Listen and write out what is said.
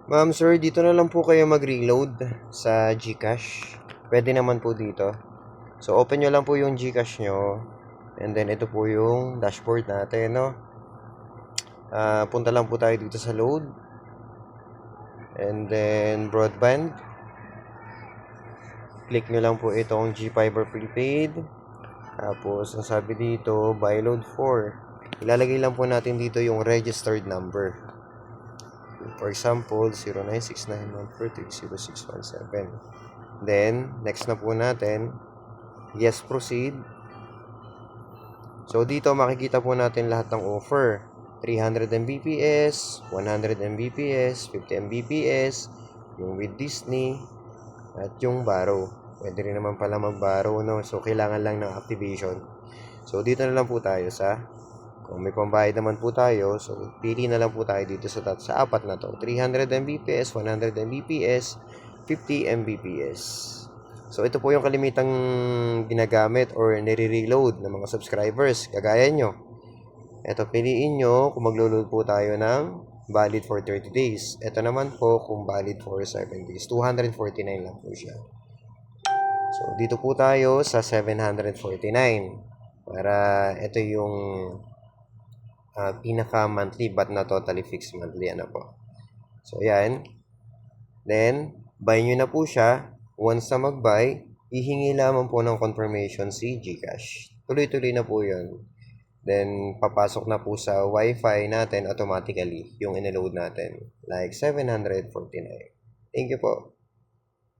Ma'am, sir, dito na lang po kayo mag-reload sa GCash. Pwede naman po dito. So, open nyo lang po yung GCash nyo. And then, ito po yung dashboard natin, no? Punta lang po tayo dito sa load. And then, broadband. Click nyo lang po itong GFiber Prepaid. Tapos, ang sabi dito, buy load 4. Ilalagay lang po natin dito yung registered number. For example, 096914360617. Then, next na po natin, yes, proceed. So, dito makikita po natin lahat ng offer. 300 Mbps, 100 Mbps, 50 Mbps, yung with Disney, at yung Barrow. Pwede rin naman pala mag-Barrow, no? So, kailangan lang ng activation. So, dito na lang po tayo kung may pambayad naman po tayo, so pili na lang po tayo dito sa apat na to. 300 Mbps, 100 Mbps, 50 Mbps. So ito po yung kalimitang ginagamit or nire-reload ng mga subscribers. Kagaya nyo. Ito, piliin nyo kung maglo-load po tayo ng valid for 30 days. Ito naman po kung valid for 7 days. 249 lang po siya. So dito po tayo sa 749. Para ito yung pinaka monthly but not totally fixed monthly po. So yan. Then buy nyo na po siya. Once na mag-buy, hihingi lamang po ng confirmation si GCash. Tuloy-tuloy na po 'yon. Then papasok na po sa Wi-Fi natin automatically yung iniload natin, like 749. Thank you po.